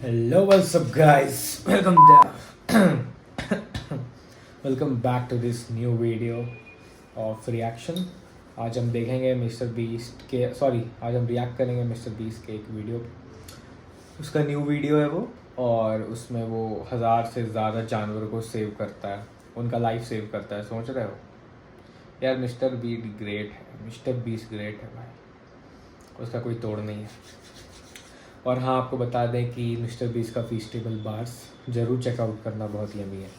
Hello, what's up, guys? Welcome back to this new video of reaction. आज हम देखेंगे mister beast के आज हम रिएक्ट करेंगे मिस्टर बीस्ट के एक वीडियो पे। उसका न्यू वीडियो है वो, और उसमें वो 1000 से ज़्यादा जानवरों को सेव करता है, उनका लाइफ सेव करता है। सोच रहे हो यार, मिस्टर बीस्ट ग्रेट है, मिस्टर बीस्ट ग्रेट है भाई, उसका कोई तोड़ नहीं है। और हाँ, आपको बता दें कि मिस्टर बीस्ट का फेस्टिवल बार्स ज़रूर चेकआउट करना, बहुत यमी है।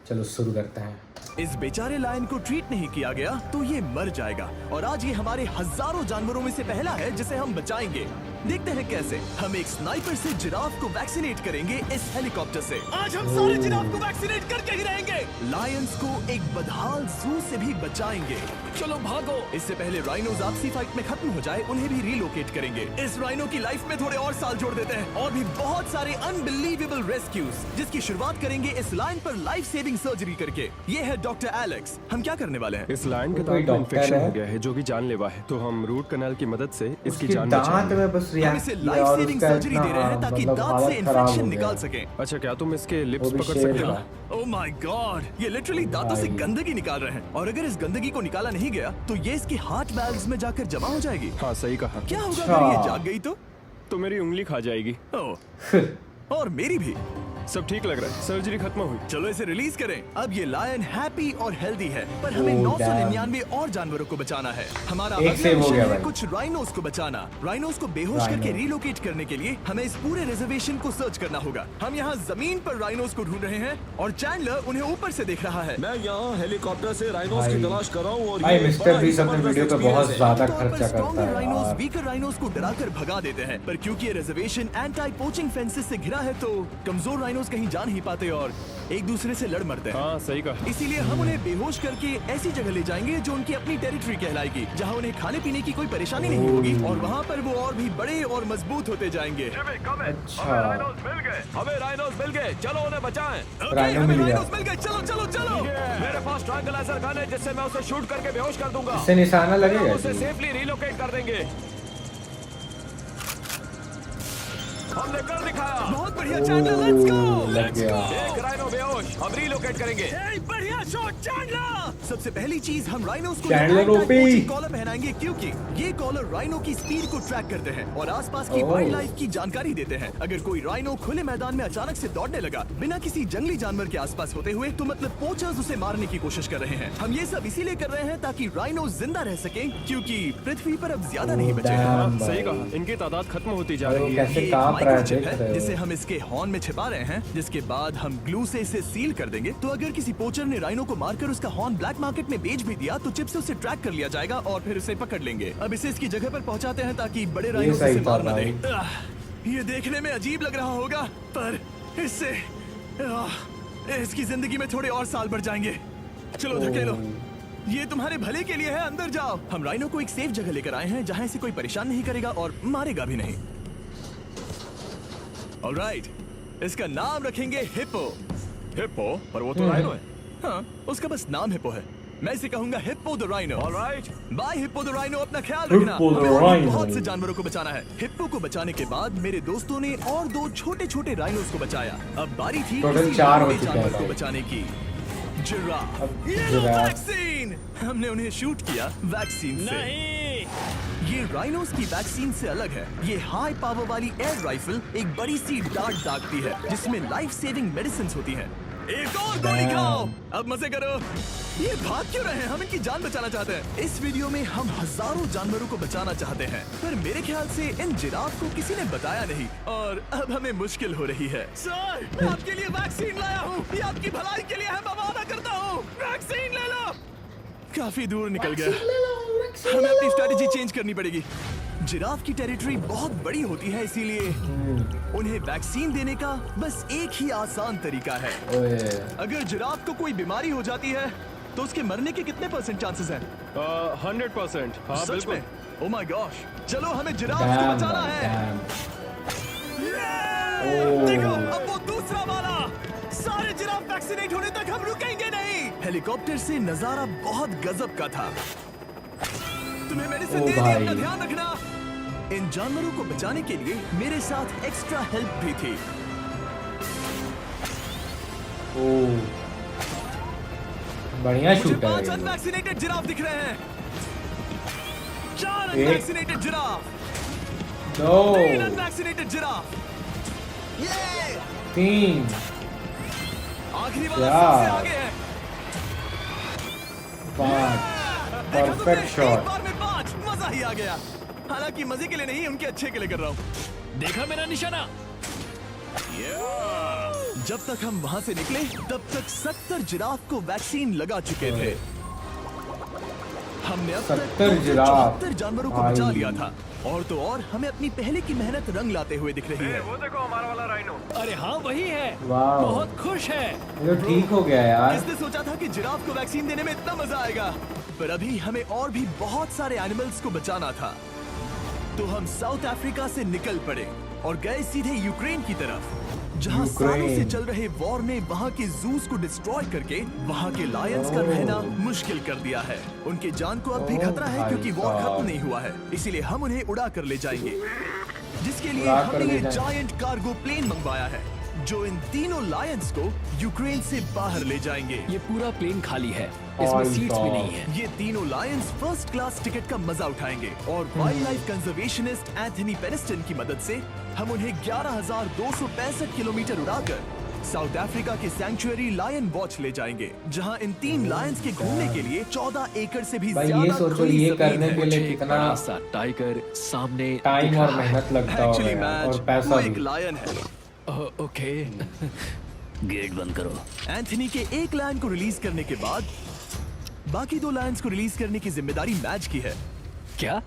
चलो शुरू करते हैं। इस बेचारे लायन को ट्रीट नहीं किया गया तो ये मर जाएगा, और आज ये हमारे हजारों जानवरों में से पहला है जिसे हम बचाएंगे। देखते हैं कैसे। हम एक स्नाइपर से जिराफ को वैक्सीनेट करेंगे इस हेलीकॉप्टर से। आज हम सारे जिराफ को वैक्सीनेट करके ही रहेंगे। लायंस को एक बदहाल जू से भी बचाएंगे। चलो भागो। इससे पहले राइनोज आपसी फाइट में खत्म हो जाए, उन्हें भी रिलोकेट करेंगे। इस राइनो की लाइफ में थोड़े और साल जोड़ देते हैं, और भी बहुत सारे अनबिलीवेबल रेस्क्यूज, जिसकी शुरुआत करेंगे इस लायन पर लाइफ सेविंग सर्जरी करके। ये है डॉक्टर एलेक्स। हम क्या करने वाले हैं? इस लायन के दांत में इन्फेक्शन हो गया है जो कि जानलेवा है, तो हम रूट कनाल की मदद से इसकी जान बचाएंगे। हम इसे लाइफ सेविंग सर्जरी दे रहे हैं ताकि दांत से इन्फेक्शन निकाल सकें। अच्छा, क्या तुम इसके लिप्स पकड़ सकते हो? ओह माय गॉड, ये लिटरली दांतों से गंदगी निकाल रहे हैं, और अगर इस गंदगी को निकाला नहीं गया तो ये इसकी हार्ट वाल्व्स में जाकर जमा हो जाएगी। हाँ, सही कहा। क्या होगा अगर ये जाग गई तो मेरी उंगली खा जाएगी। ओह, और मेरी भी। सब ठीक लग रहा है, सर्जरी खत्म हुई। चलो इसे रिलीज करें। अब ये लायन हैप्पी और हेल्दी है, पर हमें 999 और जानवरों को बचाना है। हमारा अगला मिशन है कुछ राइनोस को बचाना। राइनोस को बेहोश करके रिलोकेट करने के लिए हमें इस पूरे रिजर्वेशन को सर्च करना होगा। हम यहाँ जमीन पर राइनोस को ढूंढ रहे हैं, और चैंडलर उन्हें ऊपर से देख रहा है। मैं यहाँ हेलीकॉप्टर से राइनोस की तलाश कर रहा हूँ, और ये मिस्टर बीस्ट अपने वीडियो पे बहुत ज्यादा खर्चा करता है। राइनोस वीकर राइनोस को डराकर भगा देते हैं, पर क्योंकि ये रिजर्वेशन एंटी पोचिंग फेंसेस से घिरा है तो कमजोर राइनोस कहीं जा नहीं पाते और एक दूसरे से लड़ मरते हैं। हाँ, सही कहा। इसीलिए हम उन्हें बेहोश करके ऐसी जगह ले जाएंगे जो उनकी अपनी टेरिटरी कहलाएगी, जहाँ उन्हें खाने पीने की कोई परेशानी नहीं होगी, और वहाँ पर वो और भी बड़े और मजबूत होते जाएंगे। अच्छा, हमें राइनोस मिल गए, चलो उन्हें बचाएं। राइनो मिल गया। मिल गए, चलो चलो चलो। मेरे पास ट्रायंगलाइजर गन है, जिससे मैं उसे शूट करके बेहोश कर दूंगा। इससे निशाना लगेगा, उसे सेफली रिलोकेट कर देंगे। हमने कर दिखाया। बहुत बढ़िया चैंडलर, लेट्स गो। लग गया। एक राइनो बेहोश, हम रिलोकेट करेंगे। बढ़िया शॉट चैंडलर। सबसे पहली चीज, हम राइनोस को चैंडलर ओपी कॉलर पहनाएंगे, क्योंकि ये कॉलर राइनो की स्पीड को ट्रैक करते हैं और आसपास की वाइल्ड लाइफ की जानकारी देते हैं। अगर कोई राइनो खुले मैदान में अचानक से दौड़ने लगा बिना किसी जंगली जानवर के आसपास होते हुए, तो मतलब पोचर्स उसे मारने की कोशिश कर रहे हैं। हम ये सब इसीलिए कर रहे हैं ताकि राइनो जिंदा रह सके, क्योंकि पृथ्वी पर अब ज्यादा नहीं बचे हैं। सही कहा, इनकी तादाद खत्म होती जा रही है। कैसे कांप रहा है, जिसे हम इसके हॉर्न में छिपा रहे हैं, जिसके बाद हम ग्लू से इसे सील कर देंगे। तो अगर किसी पोचर ने राइनो को मारकर उसका हॉर्न ब्लैक मार्केट में बेच भी दिया तो चिप से उसे ट्रैक कर लिया जाएगा और फिर उसे पकड़ लेंगे। अब इसे इसकी जगह पर पहुंचाते हैं ताकि बड़े राइनो से मार न दे। ये देखने में अजीब लग रहा होगा, पर इससे इसकी जिंदगी में थोड़े और साल बढ़ जाएंगे। चलो धकेलो, ये तुम्हारे भले के लिए है, अंदर जाओ। हम राइनो को एक सेफ जगह लेकर आए हैं जहाँ इसे कोई परेशान नहीं करेगा और मारेगा भी नहीं। ऑलराइट, इसका नाम रखेंगे हिप्पो। हिप्पो? पर वो तो राइनो है। हाँ, उसका बस नाम हिप्पो है। मैं इसे कहूंगा hippo the rhino. Alright, bye hippo the rhino. अपना ख्याल रखना, हमें बहुत से जानवरों को बचाना है। हिप्पो को बचाने के बाद मेरे दोस्तों ने और 2 छोटे छोटे राइनोस को बचाया। अब बारी थी टोटल 4 हो चुके जानवर को हैं बचाने की। जिराफ। ये जिराफ। वैक्सीन। हमने उन्हें शूट किया वैक्सीन से। ये राइनोस की वैक्सीन से अलग है। ये हाई पावर वाली एयर राइफल एक बड़ी सी डार्ट दागती है, जिसमें लाइफ सेविंग मेडिसिन होती है। एक और गोली खाओ, अब मजे करो। ये भाग क्यों रहे हैं? हम इनकी जान बचाना चाहते हैं। इस वीडियो में हम हजारों जानवरों को बचाना चाहते हैं, पर मेरे ख्याल से इन जिराफ को किसी ने बताया नहीं, और अब हमें मुश्किल हो रही है। सर, मैं आपके लिए वैक्सीन लाया हूँ। ये आपकी भलाई के लिए है, मैं वादा करता हूँ। वैक्सीन ले लो। काफी दूर निकल गया, हमें अपनी स्ट्रेटेजी चेंज करनी पड़ेगी। जिराफ की टेरिटरी बहुत बड़ी होती है, इसीलिए उन्हें वैक्सीन देने का बस एक ही आसान तरीका है। अगर जिराफ को कोई बीमारी हो जाती है तो उसके मरने के कितने % चांसेस हैं? 100%। हाँ, सच में? ओह माय गॉश, चलो हमें जिराफ को बचाना है। देखो, अब वो दूसरा वाला। सारे जिराफ वैक्सीनेट होने तक हम रुकेंगे नहीं। हेलीकॉप्टर से नजारा बहुत गजब का था। तुम्हें मेडिसिन दे दी, अपना ध्यान रखना। इन जानवरों को बचाने के लिए मेरे साथ एक्स्ट्रा हेल्प भी थी। ओह बढ़िया मुझे शूट 5 है अनवैक्सीनेटेड जिराफ दिख रहे हैं। 4 एक। अनवैक्सीनेटेड जिराफ, दो 3 अनवैक्सीनेटेड जिराफ, ये 3 आखिरी वाला यार। सबसे आगे है। 5 देखा तुमने? परफेक्ट एक शॉट। बार में 5, मजा ही आ गया। हालांकि मजे के लिए नहीं, उनके अच्छे के लिए कर रहा हूँ। देखा मेरा निशाना? जब तक हम वहां से निकले तब तक 70 जिराफ को वैक्सीन लगा चुके थे। हमने अब तक 70 जिराफ। 274 जानवरों को बचा भाई। लिया था। और तो और हमें अपनी पहले की मेहनत रंग लाते हुए दिख रही है। वो देखो हमारा वाला राइनो। अरे हाँ वही है। वाह बहुत खुश है। ये तो ठीक हो गया यार। किसने सोचा था कि जिराफ को वैक्सीन देने में इतना मजा आएगा। पर अभी हमें और भी बहुत सारे एनिमल्स को बचाना था। तो हम साउथ अफ्रीका से निकल पड़े और गए सीधे यूक्रेन की तरफ, जहां सालों से चल रहे वॉर ने वहां के जूस को डिस्ट्रॉय करके वहां के लायंस का रहना मुश्किल कर दिया है। उनके जान को अब भी खतरा है क्योंकि वॉर खत्म नहीं हुआ है। इसीलिए हम उन्हें उड़ा कर ले जाएंगे, जिसके लिए उड़ा कर हमने ले ये जाएंगे। जायंट कार्गो प्लेन मंगवाया है, जो इन तीनों लायंस को यूक्रेन से बाहर ले जाएंगे। ये पूरा प्लेन खाली है, इसमें भाई सीट्स भी साहब। नहीं है। ये तीनों लायंस फर्स्ट क्लास टिकट का मजा उठाएंगे और वाइल्ड लाइफ कंजर्वेशनिस्ट एंथनी पेनिस्टन की मदद से हम उन्हें 11,265 किलोमीटर उड़ाकर साउथ अफ्रीका के सैंक्चुअरी लायन वॉच ले जाएंगे, जहां इन 3 लायंस के घूमने के लिए 14 एकड़ से भी भाई ज्यादा ये सोचो खुली ये जमीन करने है। के लिए मुझे कितना बड़ा सा टाइगर सामने टाइम दिख और रहा है। मेहनत लगता होगा Actually, यार, और मैच, पैसा वो एक भी। लायन है। ओके। गेट बंद करो। एंथनी के एक लायन को रिलीज करने के बाद बाकी 2 लायंस को रिलीज करने की जिम्मेदारी मैच की है। क्या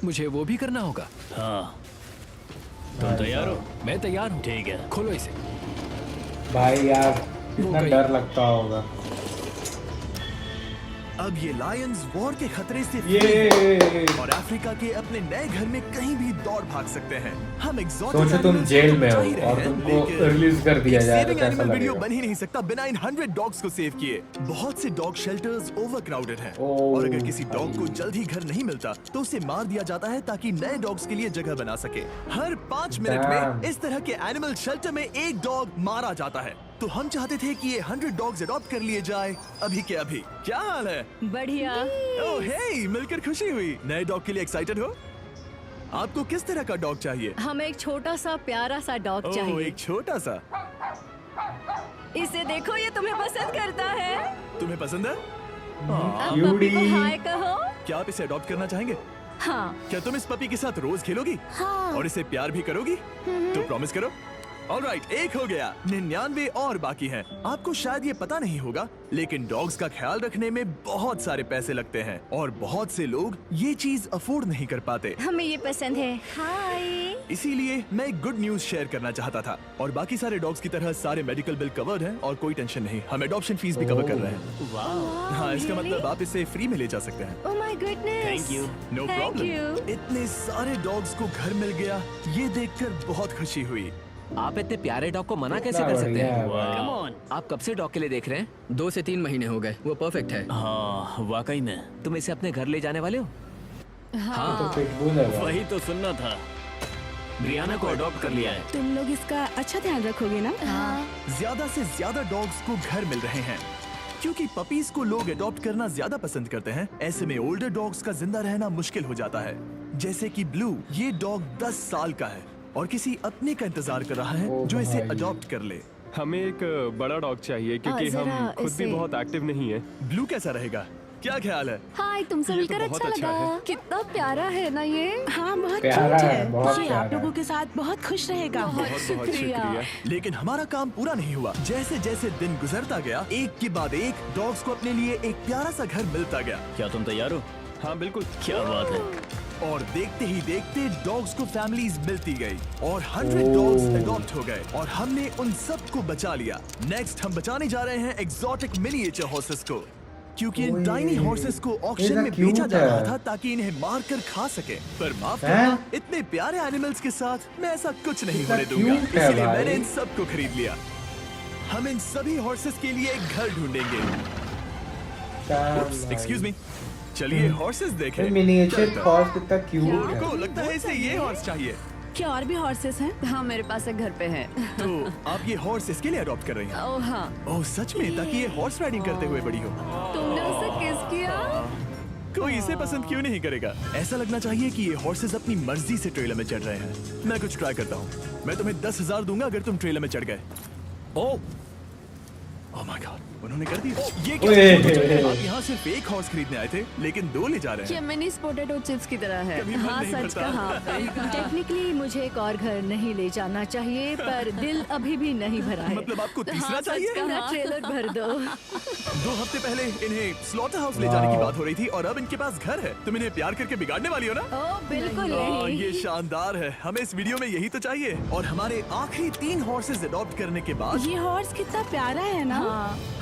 मुझे वो भी करना होगा? हाँ तुम तैयार हो? मैं तैयार हूँ। ठीक है। खोलो इसे। भाई यार कितना गई। डर लगता होगा। अब ये लायंस वॉर के खतरे से ये free और अफ्रीका के अपने नए घर में कहीं भी दौड़ भाग सकते हैं। हम exotic सोचो तुम animals जेल को में बचा हो ही रहे और हैं, तुमको लेकिन रिलीज कर दिया एक जाए तो saving कैसा animal वीडियो लगेगा? बन ही नहीं सकता बिना इन 100 डॉग्स को सेव किए। बहुत से डॉग शेल्टर्स ओवरक्राउडेड हैं ओह, और अगर किसी डॉग को भाई। जल्द ही घर नहीं मिलता तो उसे मार दिया जाता है ताकि नए डॉग्स के लिए जगह बना सके। हर 5 मिनट में Damn। इस तरह के एनिमल शेल्टर में एक डॉग मारा जाता है। तो हम चाहते थे कि ये 100 डॉग्स अडॉप्ट कर लिए जाए अभी के अभी। क्या हाल है? बढ़िया। ओह हे, मिलकर खुशी हुई। नए डॉग के लिए एक्साइटेड हो? आपको किस तरह का डॉग चाहिए? हमें एक छोटा सा प्यारा सा डॉग ओह, चाहिए। एक छोटा सा। इसे देखो, ये तुम्हें पसंद करता है। तुम्हें पसंद है? अब पप्पी को क्यूटी। हाय कहो। क्या आप इसे अडॉप्ट करना चाहेंगे? हाँ। क्या तुम इस पपी के साथ रोज खेलोगी? हाँ। और इसे प्यार भी करोगी? तो प्रॉमिस करो। ऑलराइट, एक हो गया। 99 और बाकी हैं। आपको शायद ये पता नहीं होगा, लेकिन डॉग्स का ख्याल रखने में बहुत सारे पैसे लगते हैं और बहुत से लोग ये चीज अफोर्ड नहीं कर पाते। हमें ये पसंद है। हाय। इसीलिए मैं एक गुड न्यूज शेयर करना चाहता था। और बाकी सारे डॉग्स की तरह सारे मेडिकल बिल कवर्ड हैं और कोई टेंशन नहीं। हम एडॉप्शन फीस भी कवर कर रहे हैं। हाँ, इसका मतलब आप इसे फ्री में ले जा सकते हैं। Oh my goodness. Thank you. No Thank problem. you। इतने सारे डॉग्स को घर मिल गया, ये देखकर बहुत खुशी हुई। आप इतने प्यारे डॉग को मना कैसे कितना कर सकते बढ़िया हैं? है भाई। Come on. आप कब से डॉग के लिए देख रहे हैं? 2 से 3 महीने हो गए। वो परफेक्ट है। हाँ वाकई में। तुम इसे अपने घर ले जाने वाले हो? तो पिटबुल है भाई। वही तो सुनना था। ब्रियाना को अडॉप्ट कर लिया है। तुम लोग इसका अच्छा ध्यान रखोगे ना? हाँ। ज्यादा से ज्यादा डॉग्स को घर मिल रहे हैं क्योंकि पपीज को लोग अडॉप्ट करना ज्यादा पसंद करते हैं। ऐसे में ओल्डर डॉग्स का जिंदा रहना मुश्किल हो जाता है। जैसे कि ब्लू, ये डॉग 10 साल का है और किसी अपने का इंतजार कर रहा है ओ जो इसे भाई। अडॉप्ट कर ले। हमें एक बड़ा डॉग चाहिए क्योंकि जरा हम खुद भी इसे- बहुत एक्टिव नहीं है। ब्लू कैसा रहेगा? क्या ख्याल है? हाय, तुमसे ये तो मिलकर बहुत अच्छा अच्छा लगा। है। कितना प्यारा है ना ये। हाँ बहुत प्यारा क्यूट है, है। बहुत ये प्यारा आप लोगों है। के साथ बहुत खुश रहेगा। बहुत शुक्रिया। लेकिन हमारा काम पूरा नहीं हुआ। जैसे जैसे दिन गुजरता गया, एक के बाद एक डॉग्स को अपने लिए एक प्यारा सा घर मिलता गया। क्या तुम तैयार हो? हाँ बिल्कुल। क्या बात है। और देखते ही देखते डॉग्स को फैमिलीज मिलती गई और 100 डॉग्स अडॉप्ट हो गए और हमने उन सब को बचा लिया। नेक्स्ट हम बचाने जा रहे हैं एक्सोटिक मिनिएचर हॉर्सेस को, क्योंकि इन ओए, टाइनी हॉर्सेस को ऑक्शन इतना में बेचा cute जा रहा है। था ताकि इन्हें मार कर खा सके। पर माफ हैं? करना, इतने प्यारे एनिमल्स के साथ मैं ऐसा कुछ नहीं इतना होने दूंगा। cute है इसलिए भाई। मैंने इन सब को खरीद लिया। हम इन सभी हॉर्सेस के लिए एक घर ढूंढेंगे। एक्सक्यूज मी, चलिए हॉर्सेस देखें। मिनिएचर चलता। हॉर्स कितना क्यूट है। को लगता है इसे ये हॉर्स चाहिए। क्या और भी हॉर्सेस हैं? हाँ मेरे पास एक घर पे है। तो आप ये हॉर्स इसके लिए अडॉप्ट कर रही हैं? ओह हाँ। ओह सच में, ताकि ये हॉर्स राइडिंग करते हुए बड़ी हो। तुमने उसे किस किया? कोई इसे पसंद क्यों नहीं करेगा? ऐसा लगना चाहिए कि ये हॉर्सेस अपनी मर्जी से ट्रेलर में चढ़ रहे हैं। मैं कुछ ट्राई करता हूँ। मैं तुम्हें 10,000 दूंगा अगर तुम ट्रेलर में चढ़ गए। ओह माय गॉड, उन्होंने कर दिया। ये क्या? आप यहाँ सिर्फ एक हॉर्स खरीदने आए थे, लेकिन 2 ले जा रहे ये हैं। मिनी पोटैटो चिप्स की तरह है। कभी मन हाँ नहीं सच भरता। कहा। टेक्निकली मुझे एक और घर नहीं ले जाना चाहिए, पर दिल अभी भी नहीं भरा है। मतलब आपको तीसरा हाँ, सच चाहिए? कहा। मेरा ट्रेलर भर दो। 2 हफ्ते पहले इन्हें स्लॉटर हाउस ले जाने की बात हो रही थी और अब इनके पास घर है। तुम इन्हें प्यार करके बिगाड़ने वाली हो ना? ओह बिल्कुल ओह, नहीं। ये शानदार है। हमें इस वीडियो में यही तो चाहिए। और हमारे आखिरी 3 हॉर्सेस अडॉप्ट करने के बाद ये हॉर्स कितना प्यारा है ना?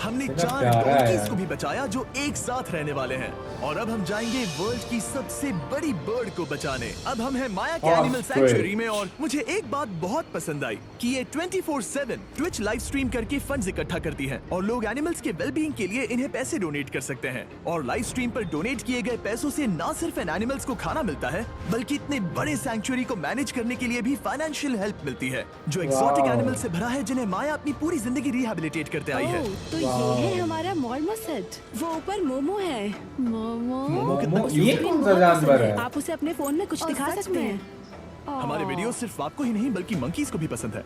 हमने कितना 4 प्यारा है डॉन्कीज यार। को भी बचाया जो एक साथ रहने वाले हैं। और अब हम जाएंगे वर्ल्ड की सबसे बड़ी बर्ड को बचाने। अब हम हैं माया के एनिमल सैंक्चुअरी में और मुझे एक बात बहुत पसंद आई कि ये 24/7 ट्विच लाइव स्ट्रीम करके फंड्स इकट्ठा करती है और लोग एनिमल्स के वेलबींग के लिए इन्हें पैसे डोनेट कर सकते हैं। और लाइव स्ट्रीम पर डोनेट किए गए पैसों से न सिर्फ इन एनिमल्स को खाना मिलता है, बल्कि इतने बड़े सैंक्चुअरी को मैनेज करने के लिए भी फाइनेंशियल हेल्प मिलती है, जो एक्सोटिक वाह। एनिमल से भरा है जिन्हें माया अपनी पूरी जिंदगी रिहैबिलिटेट करते आई है। ओह, तो ये है हमारा मॉर्मोसेट। वो ऊपर मोमो है। मोमो कितना ये कौन सा जानवर है? आप उसे अपने फोन में कुछ दिखा सच सकते में? हैं। हमारे वीडियो सिर्फ आपको ही नहीं बल्कि मंकीज को भी पसंद है।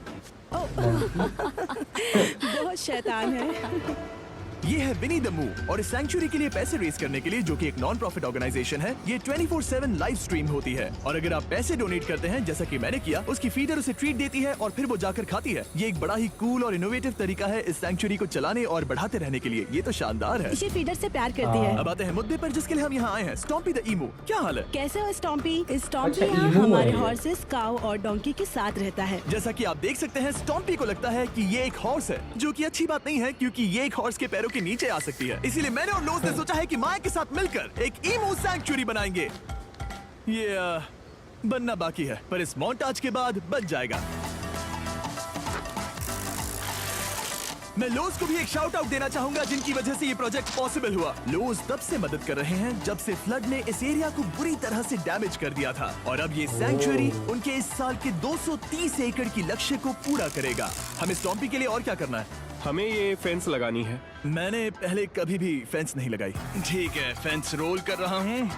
बहुत शैतान है। ये है विनी द मूव और इस सैंक्चुअरी के लिए पैसे रेज करने के लिए, जो कि एक नॉन प्रॉफिट ऑर्गेनाइजेशन है, ये 24/7 लाइव स्ट्रीम होती है। और अगर आप पैसे डोनेट करते हैं जैसा कि मैंने किया, उसकी फीडर उसे ट्रीट देती है और फिर वो जाकर खाती है। ये एक बड़ा ही कूल और इनोवेटिव तरीका है इस सैंक्चुअरी को चलाने और बढ़ाते रहने के लिए। ये तो शानदार है। ये फीडर से प्यार करती है। अब आते हैं मुद्दे पर जिसके लिए हम यहाँ आए हैं, स्टॉम्पी द ईमू। क्या हाल है? कैसे हो स्टॉम्पी? स्टॉम्पी अच्छा, यहाँ ईमू है हमारे ये। हॉर्सेस, काऊ और डोंकी के साथ रहता है। जैसा कि आप देख सकते हैं, स्टॉम्पी को लगता है कि ये एक हॉर्स है, जो कि अच्छी बात नहीं है क्योंकि ये एक हॉर्स के पैरों के नीचे आ सकती है। इसीलिए मैंने और लोज ने सोचा है कि माया के साथ मिलकर एक ईमू सैंक्चुअरी बनाएंगे। ये बनना बाकी है, पर इस मोंटाज के बाद बन जाएगा। मैं लोज को भी एक शाउट आउट देना चाहूंगा, जिनकी वजह से ये प्रोजेक्ट पॉसिबल हुआ। लोज तब से मदद कर रहे हैं जब से फ्लड ने इस एरिया को बुरी तरह से डैमेज कर दिया था, और अब ये सैंक्चुअरी उनके इस साल के 230 एकड़ की लक्ष्य को पूरा करेगा। हमें स्टॉम्पी के लिए और क्या करना है? हमें ये फेंस लगानी है। मैंने पहले कभी भी फेंस नहीं लगाई। ठीक है, फेंस रोल कर रहा हूँ।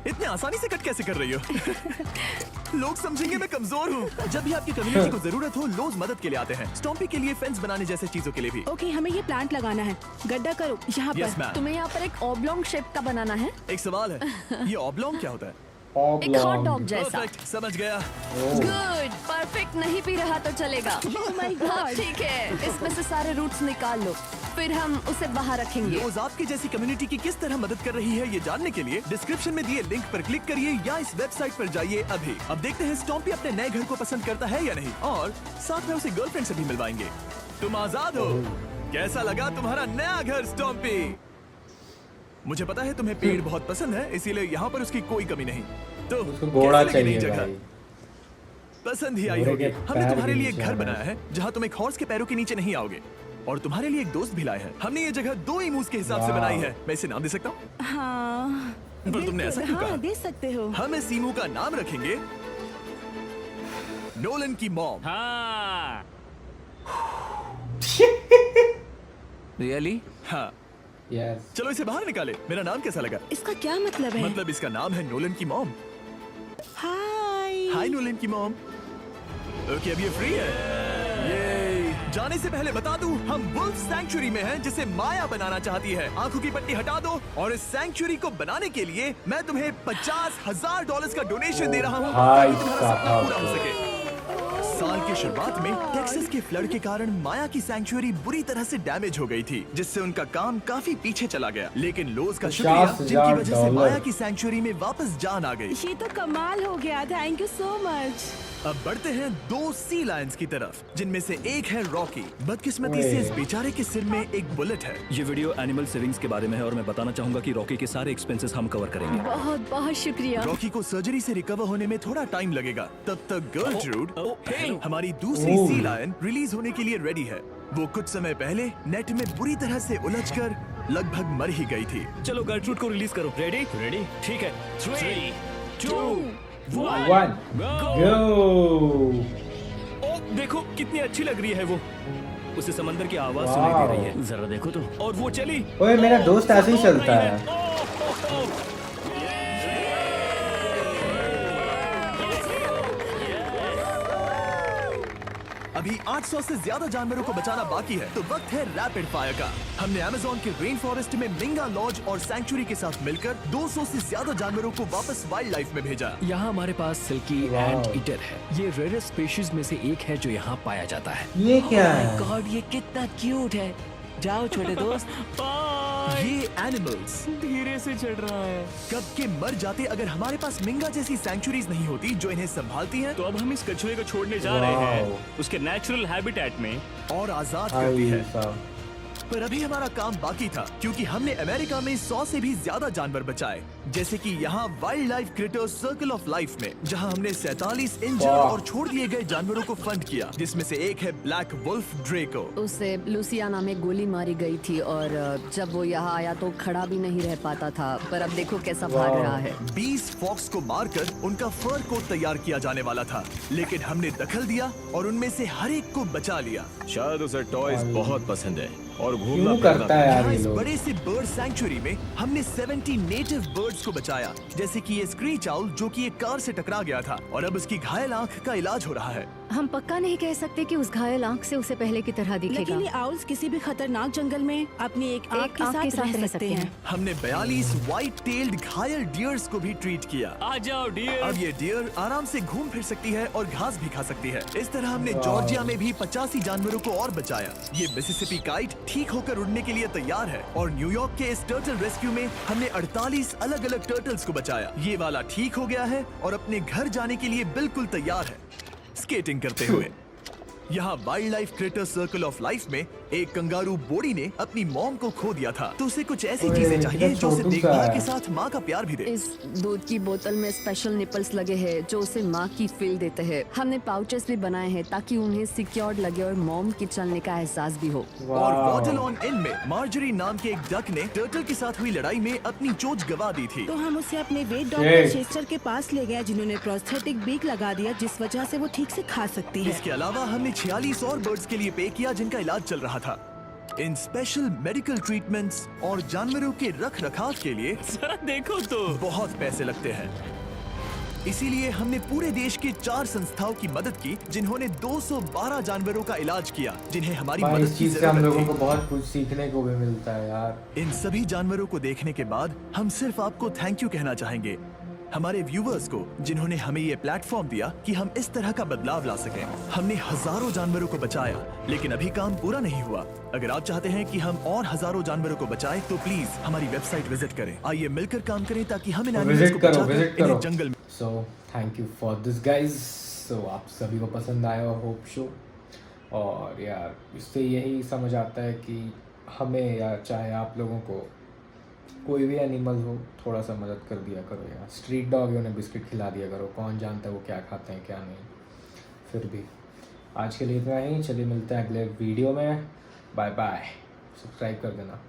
इतने आसानी से कट कैसे कर रही हो? लोग समझेंगे मैं कमजोर हूँ। जब भी आपकी कम्युनिटी को जरूरत हो, लोग मदद के लिए आते हैं। स्टॉम्पी के लिए फेंस बनाने जैसे चीजों के लिए भी। ओके, हमें ये प्लांट लगाना है। गड्ढा करो यहाँ यस पर। मैम। तुम्हें यहाँ पर एक ऑब्लोंग शेप का बनाना है। एक सवाल है, ये ऑब्लोंग क्या होता है? एक हॉट डॉग जैसा। परफेक्ट, समझ गया। Good, perfect. नहीं पी रहा तो चलेगा। Oh my God. ठीक है, इसमें से सारे रूट्स निकाल लो, फिर हम उसे बाहर रखेंगे। लोज आपकी जैसी कम्युनिटी की किस तरह मदद कर रही है, ये जानने के लिए डिस्क्रिप्शन में दिए लिंक पर क्लिक करिए या इस वेबसाइट पर जाइए अभी। अब देखते हैं स्टॉम्पी अपने नए घर को पसंद करता है या नहीं, और साथ में उसे गर्लफ्रेंड से भी मिलवाएंगे। तुम आजाद हो। कैसा लगा तुम्हारा नया घर स्टॉम्पी? मुझे पता है तुम्हें पेड़ बहुत पसंद है, इसीलिए यहाँ पर उसकी कोई कमी नहीं। तो उसको घोड़ा कैसी लगी नई चाहिए जगह? भाई। पसंद ही आई घोड़े होगी। के हमने पैर तुम्हारे के लिए एक नीचे घर आना बनाया है जहाँ तुम एक हॉर्स के पैरों के नीचे नहीं आओगे, और तुम्हारे लिए एक दोस्त भी लाए हैं। हमने ये जगह 2 ईमूस के हिसाब से वाह। बनाई है। मैं इसे नाम दे सकता हूँ? हाँ, पर तुमने ऐसा क्यों हाँ, कहा? दे सकते हो। हम इस ईमू का नाम रखेंगे नोलन की मॉम। रियली? हाँ, यस। चलो इसे बाहर निकाले। मेरा नाम कैसा लगा? इसका क्या मतलब है? मतलब इसका नाम है नोलन की मॉम। हाय। हाय नोलन की मॉम। ओके, अब ये फ्री है। ये जाने से पहले बता दूं, हम वुल्फ सैंक्चुअरी में हैं, जिसे माया बनाना चाहती है। आंखों की पट्टी हटा दो, और इस सैंक्चुअरी को बनाने के लिए मैं तुम्हें $50,000 का डोनेशन दे रहा हूँ, भाई ताकि तुम्हारा सपना साहब। पूरा हो सके। साल की शुरुआत में टेक्सास के फ्लड के कारण माया की सैंक्चुअरी बुरी तरह से डैमेज हो गई थी, जिससे उनका काम काफी पीछे चला गया। लेकिन लोज का शुक्रिया, जिनकी वजह से माया की सैंक्चुअरी में वापस जान आ गई। ये तो कमाल हो गया। Thank you so much. अब बढ़ते हैं 2 सी लायंस की तरफ, जिनमें से एक है रॉकी। बदकिस्मती से इस बेचारे के सिर में एक बुलेट है। ये वीडियो एनिमल सेविंग्स के बारे में है, और मैं बताना चाहूंगा कि रॉकी के सारे एक्सपेंसेस हम कवर करेंगे। बहुत बहुत शुक्रिया। रॉकी को सर्जरी से रिकवर होने में थोड़ा टाइम लगेगा। तब तक गर्लट्रूड, हमारी दूसरी सी लायन, रिलीज होने के लिए रेडी है। वो कुछ समय पहले नेट में बुरी तरह से उलझकर लगभग मर ही गई थी। चलो गर्ट्रूड को रिलीज करो। रेडी? रेडी। ठीक है। 3, 2, 1 गो। ओ देखो कितनी अच्छी लग रही है वो। उसे समंदर की आवाज सुनाई दे रही है। जरा देखो तो। और वो चली। ओए मेरा दोस्त ऐसे ही चलता है। अभी 800 से ज्यादा जानवरों को बचाना बाकी है, तो वक्त है रैपिड फायर का। हमने अमेज़न के रेन फॉरेस्ट में मिंगा लॉज और सैंक्चुरी के साथ मिलकर 200 से ज्यादा जानवरों को वापस वाइल्ड लाइफ में भेजा। यहाँ हमारे पास सिल्की एंट ईटर है। ये रेयरेस्ट स्पीशीज में से एक है जो यहाँ पाया जाता है। ये क्या है? गॉड ये कितना क्यूट है। जाओ छोटे दोस्त। ये एनिमल्स धीरे से चढ़ रहा है। कब के मर जाते अगर हमारे पास मिंगा जैसी सैंक्चुरीज नहीं होती जो इन्हें संभालती हैं तो अब हम इस कछुए को छोड़ने जा रहे हैं उसके नेचुरल हैबिटेट में और आजाद करती है। पर अभी हमारा काम बाकी था, क्योंकि हमने अमेरिका में 100 से भी ज्यादा जानवर बचाए, जैसे कि यहाँ wild life creators circle of life में, जहाँ हमने 47 इंजर्ड और छोड़ दिए गए जानवरों को फंड किया, जिसमें से एक है ब्लैक वुल्फ ड्रेको। उसे लुसियाना में गोली मारी गई थी और जब वो यहाँ आया तो खड़ा भी नहीं रह पाता था, पर अब देखो कैसा भाग रहा है। 20 फॉक्स को मारकर उनका फर कोट तैयार किया जाने वाला था, लेकिन हमने दखल दिया और उनमें से हर एक को बचा लिया। शायद उसे टॉयज बहुत पसंद है और घूमना क्यों करता है यार यहाँ ये इस लोग? बड़े से बर्ड सैंक्चुरी में हमने 70 नेटिव बर्ड्स को बचाया, जैसे कि ये स्क्रीच आउल जो कि एक कार से टकरा गया था और अब उसकी घायल आंख का इलाज हो रहा है। हम पक्का नहीं कह सकते कि उस घायल आंख से उसे पहले की तरह दिखेगा। लेकिन ये आउल्स किसी भी खतरनाक जंगल में अपनी एक आंख के साथ रह सकते हैं। हमने 42 व्हाइट टेल्ड घायल डियर्स को भी ट्रीट किया। आ जाओ डियर। अब ये डियर आराम से घूम फिर सकती है और घास भी खा सकती है। इस तरह हमने जॉर्जिया में भी 85 जानवरों को और बचाया। ये मिसिसिपी काइट ठीक होकर उड़ने के लिए तैयार है और न्यूयॉर्क के इस टर्टल रेस्क्यू में हमने 48 अलग अलग टर्टल्स को बचाया। ये वाला ठीक हो गया है और अपने घर जाने के लिए बिल्कुल तैयार है स्केटिंग करते हुए। यहाँ wild life creator circle of life में एक कंगारू बोडी ने अपनी मॉम को खो दिया था, तो उसे कुछ ऐसी चीजें चाहिए जो उसे देखभाल के साथ माँ का प्यार भी दे। इस दूध की बोतल में स्पेशल निपल्स लगे हैं जो उसे माँ की फील देते हैं। हमने पाउचेस भी बनाए हैं ताकि उन्हें सिक्योर्ड लगे और मॉम के चलने का एहसास भी हो। और वॉटरलॉन इन में मार्जरी नाम के एक डक ने टर्टल के साथ हुई लड़ाई में अपनी चोंच गवा दी थी। तो हम उसे अपने वेट डॉक्टर चेस्टर के पास ले गए, जिन्होंने प्रोस्थेटिक बीक लगा दिया, जिस वजह से वो ठीक से खा सकती है। इसके अलावा हमने 46 और बर्ड्स के लिए पे किया जिनका इलाज चल रहा था। इन स्पेशल मेडिकल ट्रीटमेंट्स और जानवरों के रख रखाव के लिए जरा देखो तो बहुत पैसे लगते हैं। इसीलिए हमने पूरे देश के 4 संस्थाओं की मदद की, जिन्होंने 212 जानवरों का इलाज किया, जिन्हें हमारी भाई, मदद इस की चीज से हम जरूरत लोगों थी। को बहुत कुछ सीखने को भी मिलता है यार। इन सभी जानवरों को देखने के बाद हम सिर्फ आपको थैंक यू कहना चाहेंगे, हमारे व्यूवर्स को, जिन्होंने हमें ये प्लेटफॉर्म दिया कि हम इस तरह का बदलाव ला सकें। हमने हजारों जानवरों को बचाया, लेकिन अभी काम पूरा नहीं हुआ। अगर आप चाहते हैं कि हम और हजारों जानवरों को बचाएं, तो प्लीज हमारी वेबसाइट विजिट करें। आइए मिलकर काम करें ताकि हम इन एनिमल्स को बचाकर इन्हें जंगल में। So thank you for this guys. So आप सभी को पसंद आया होप शो। और यार इससे यही समझ आता है कि हमें या चाहे आप लोगों को कोई भी एनिमल हो, थोड़ा सा मदद कर दिया करो यार। स्ट्रीट डॉग है, उन्हें बिस्किट खिला दिया करो, कौन जानता है वो क्या खाते हैं क्या नहीं। फिर भी आज के लिए इतना ही, चलिए मिलते हैं अगले वीडियो में। बाय बाय, सब्सक्राइब कर देना।